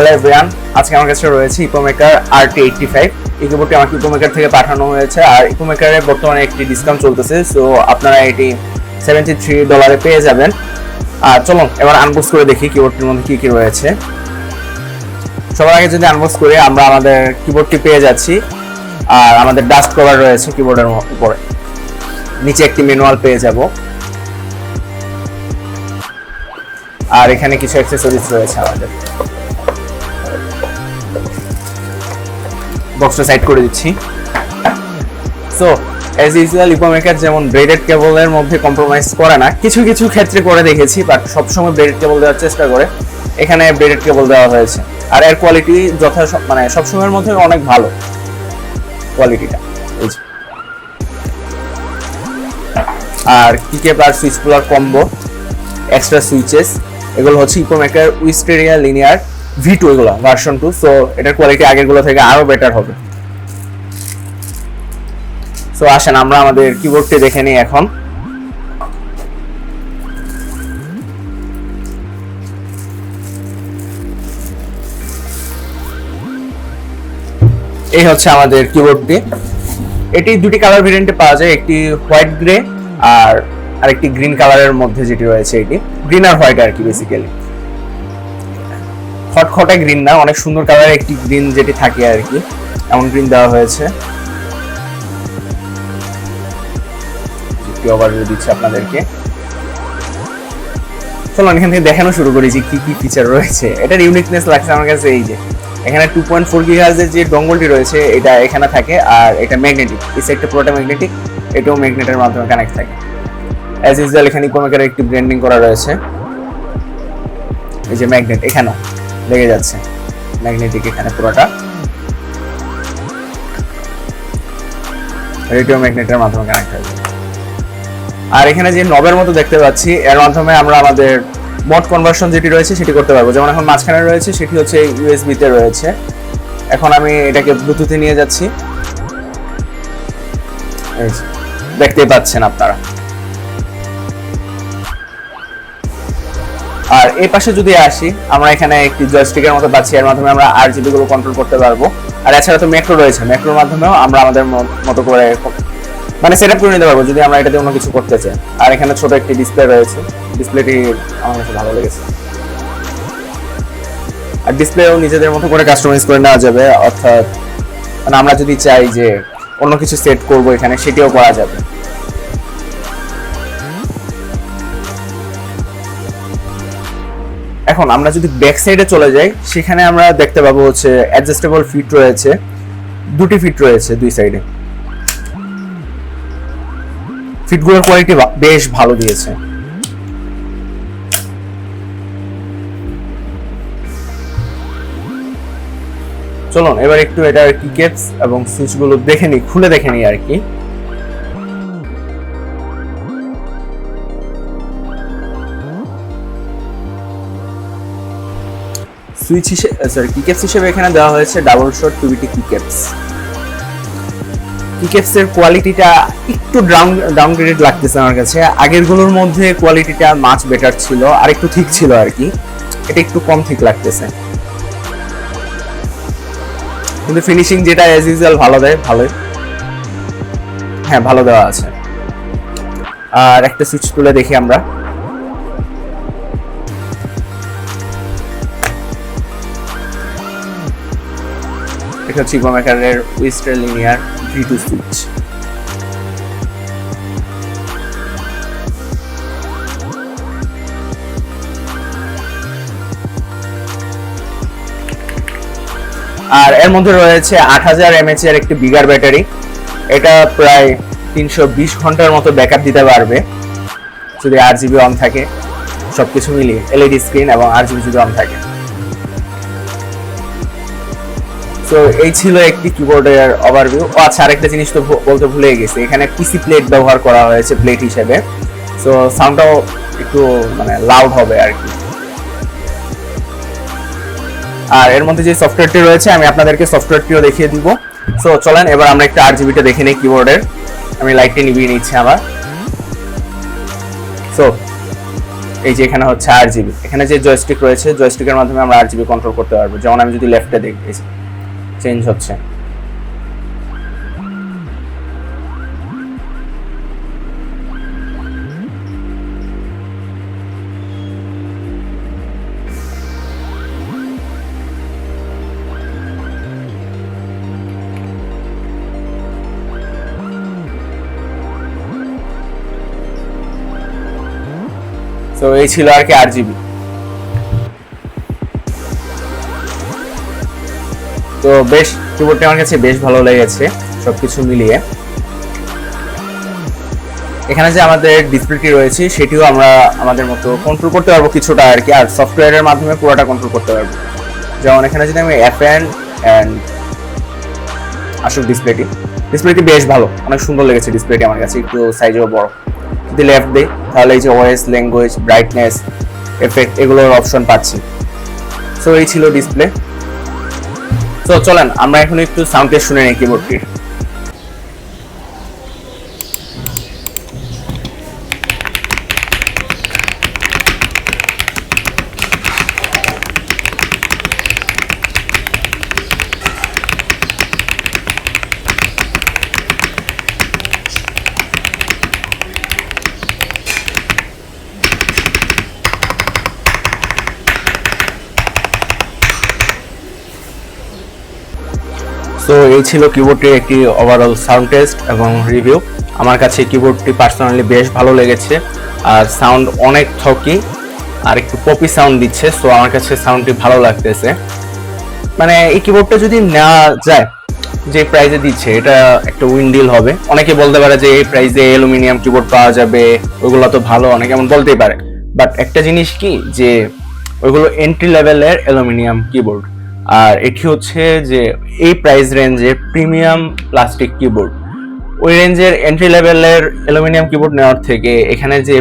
Hello everyone, আজকে আমার কাছে রয়েছে ইকোমেকার RT85। এই কিবোর্ডটি আমাকে ইকোমেকার থেকে পাঠানো হয়েছে, আর ইকোমেকারে বর্তমানে একটি ডিসকাউন্ট চলতেছে, সো আপনারা এটি $73 পেয়ে যাবেন। আর চলুন এবার আনবক্স করে দেখি কিবোর্ডটির মধ্যে কি কি রয়েছে। সবার আগে যদি আনবক্স করি, আমরা আমাদের কিবোর্ডটি পেয়ে যাচ্ছি, আর আমাদের ডাস্ট কভার রয়েছে কিবোর্ডের উপরে, নিচে একটি ম্যানুয়াল পেয়ে যাব, আর এখানে কিছু অ্যাকসেসরিজ রয়েছে। আমাদের বক্সটা সাইড করে দিচ্ছি। সো অ্যাজ ইউজুয়াল ইকোমেকার যেমন ব্রেডেড কেবলের মধ্যে কম্প্রোমাইজ করে না, কিছু কিছু ক্ষেত্রে করে দেখেছি, বাট সবসময় ব্রেডেড কেবল দেওয়ার চেষ্টা করে। এখানে ব্রেডেড কেবল দেওয়া হয়েছে, আর এর কোয়ালিটি মানে সবসময়ের মধ্যে অনেক ভালো কোয়ালিটিটা। আর কিকেপ আর সুইচ পুলার কম্বো, এক্সট্রা সুইচেস, এগুলো হচ্ছে ইকোমেকার উইস্টেরিয়া লিনিয়ার V2, এগুলো ভার্সন 2। সো এটার কোয়ালিটি আগেরগুলো থেকে আরো বেটার হবে। সো আসেন আমরা আমাদের কিবোর্ডটি দেখে নিই এখন। এই হচ্ছে আমাদের কিবোর্ডটি। এটি দুটি কালার ভেরিয়েন্টে পাওয়া যায়, একটি হোয়াইট গ্রে আর আরেকটি গ্রিন কালারের মধ্যে যেটি রয়েছে, এটি গ্রিন আর হোয়াইট আর কি। বেসিক্যালি খটখটে গ্রিন না, অনেক সুন্দর কালারের একটি গ্রিন যেটি থাকে আর কি, এমন গ্রিন দেওয়া হয়েছে। একটু ওভারভিউ দিচ্ছি আপনাদেরকে। চলুন এখান থেকে দেখানো শুরু করি যে কি কি ফিচার রয়েছে। এটার ইউনিকনেস লাগছে আমার কাছে এই যে এখানে 2.4 GHz যে ডঙ্গলটি রয়েছে, এটা এখানে থাকে, আর এটা ম্যাগনেটিক, এই সাইডটা পুরোটা ম্যাগনেটিক, এটাও ম্যাগনেটের মাধ্যমে কানেক্ট থাকে। অ্যাজ ইউজুয়াল এখানে ইকোমেকার একটি ব্র্যান্ডিং করা রয়েছে, এই যে ম্যাগনেট এখানেও লেগে যাচ্ছে, ম্যাগনেটিক এখানে পুরোটা, রেডিও ম্যাগনেটের মাধ্যমে কানেক্ট হয়ে যায়। আর এখানে যে নবের মতো দেখতে পাচ্ছি, এর মাধ্যমে আমরা আমাদের মোড কনভার্সন যেটি রয়েছে সেটি করতে পারবো। যেমন এখন মাঝখানে রয়েছে, সেটি হচ্ছে USB তে রয়েছে। এখন আমি এটাকে ব্লুটুথে নিয়ে যাচ্ছি, দেখতেই পাচ্ছেন আপনারা। আর এই পাশে যদি আসি, আমরা এখানে একটি জয়স্টিকের মতো পাচ্ছি, এর মাধ্যমে আমরা RGB গুলো কন্ট্রোল করতে পারবো। আর এছাড়া তো ম্যাক্রো রয়েছে, ম্যাক্রোর মাধ্যমেও আমরা আমাদের মতো করে মানে সেটআপ করে নিতে পারবো যদি আমরা এটাতে অন্য কিছু করতে চাই। আর এখানে ছোট একটি ডিসপ্লে রয়েছে, ডিসপ্লেটি আমার কাছে ভালো লেগেছে। আর ডিসপ্লেও নিজেদের মতো করে কাস্টমাইজ করে নেওয়া যাবে, অর্থাৎ মানে আমরা যদি চাই যে অন্য কিছু সেট করব এখানে, সেটিও করা যাবে। এখন আমরা যদি ব্যাক সাইডে চলে যাই, সেখানে আমরা দেখতে পাবো হচ্ছে অ্যাডজাস্টেবল ফিট রয়েছে, দুটি ফিট রয়েছে দুই সাইডে। ফিটগুলোর কোয়ালিটি বেশ ভালো দিয়েছে। চলুন এবার একটু এটার কিকেপস এবং সুইচগুলো দেখে নিই, খুলে দেখে নিই আর কি। সুইচ হিসেবে কিকেপস হিসেবে এখানে দেওয়া হয়েছে ডাবল শট 2BT কিকেপস। কিকেপস এর কোয়ালিটিটা একটু ডাউনগ্রেডেড লাগতেছে আমার কাছে। আগেরগুলোর মধ্যে কোয়ালিটিটা মাচ বেটার ছিল, আর একটু ঠিক ছিল আর কি, এটা একটু কম ঠিক লাগতেছে। কিন্তু ফিনিশিং যেটা অ্যাজ ইউজুয়াল ভালো দেয়, ভালোই, হ্যাঁ ভালো দেওয়া আছে। আর একটা সুইচ তুলে দেখি আমরা। এটা হচ্ছে ইকোমেকারের উইস্টেরিয়া লিনিয়ার V2 সুইচ। আর এর মধ্যে রয়েছে 8000 mAh এর একটি বিগার ব্যাটারি। এটা প্রায় 320 ঘন্টার মতো ব্যাকআপ দিতে পারবে যদি RGB অন থাকে, সবকিছু মিলিয়ে LED স্ক্রিন এবং RGB যদি অন থাকে। তো এই ছিল একটি কিবোর্ডের ওভারভিউ। আচ্ছা, আরেকটা জিনিস তো বলতে ভুলে গেছি, এখানে পিসি প্লেট ব্যবহার করা হয়েছে প্লেট হিসেবে, সো সাউন্ডটাও একটু মানে লাউড হবে আর কি। আর এর মধ্যে যে সফটওয়্যারটি রয়েছে, আমি আপনাদেরকে সফটওয়্যারটিও দেখিয়ে দিব। সো চলেন এবার আমরা একটা RGBটা দেখে নিই কিবোর্ডের। আমি লাইটটি নিভিয়ে নিচ্ছি আবার। সো এই যে এখানে হচ্ছে RGB, এখানে যে জয়স্টিক রয়েছে জয়স্টিকের মাধ্যমে আমরা RGB কন্ট্রোল করতে পারবো। যেমন আমি যদি লেফটে দেখি চেঞ্জ হচ্ছে। তো এই ছিল আর কি RGB। তো বেশ কিবোর্ডটা আমার কাছে বেশ ভালো লেগেছে সবকিছু মিলিয়ে। এখানে যে আমাদের ডিসপ্লেটি রয়েছে সেটিও আমরা আমাদের মতো কন্ট্রোল করতে পারবো কিছুটা আর কি, আর সফটওয়্যারের মাধ্যমে পুরোটা কন্ট্রোল করতে পারবো। যেমন এখানে যদি আমি FN অ্যান্ড আসুক ডিসপ্লেটি বেশ ভালো, অনেক সুন্দর লেগেছে ডিসপ্লেটি আমার কাছে, একটু সাইজেও বড়। যদি লেফট দিই তাহলে এই যে OS, ল্যাঙ্গুয়েজ, ব্রাইটনেস, এফেক্ট এগুলোর অপশন পাচ্ছি। সো এই ছিল ডিসপ্লে। তো চলেন আমরা এখন একটু সাউন্ড টেস্ট শুনে নিই কিবোর্ডটির। সো এই ছিল কিবোর্ডটির একটি ওভারঅল সাউন্ড টেস্ট এবং রিভিউ। আমার কাছে কিবোর্ডটি পার্সোনালি বেশ ভালো লেগেছে, আর সাউন্ড অনেক থকি আর একটু পপি সাউন্ড দিচ্ছে। সো আমার কাছে সাউন্ডটি ভালো লাগতেছে। মানে এই কিবোর্ডটা যদি নেওয়া যায় যে প্রাইসে দিচ্ছে, এটা একটা উইন ডিল হবে। অনেকে বলতে পারে যে এই প্রাইসে অ্যালুমিনিয়াম কিবোর্ড পাওয়া যাবে, ওইগুলো তো ভালো, অনেকে এমন বলতেই পারে। বাট একটা জিনিস কি, যে ওইগুলো এন্ট্রি লেভেলের অ্যালুমিনিয়াম কিবোর্ড, আর এটি হচ্ছে যে এই প্রাইস রেঞ্জে প্রিমিয়াম প্লাস্টিক কিবোর্ড। ওই রেঞ্জের এন্ট্রি লেভেলের অ্যালুমিনিয়াম কিবোর্ড নেওয়ার থেকে এখানে যে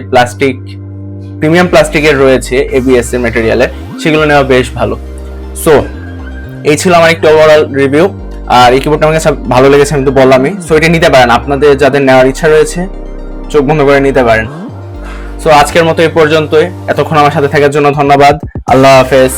প্রিমিয়াম প্লাস্টিকের রয়েছে ABS এর ম্যাটেরিয়ালের, সেগুলো নেওয়া বেশ ভালো। সো এই ছিল আমার একটু ওভারঅল রিভিউ। আর এই কিবোর্ডটা আমার কাছে ভালো লেগেছে, আমি তো বললামই। সো এটা নিতে পারেন, আপনাদের যাদের নেওয়ার ইচ্ছা রয়েছে চোখ বন্ধ করে নিতে পারেন। সো আজকের মতো এই পর্যন্তই। এতক্ষণ আমার সাথে থাকার জন্য ধন্যবাদ। আল্লাহ হাফেজ।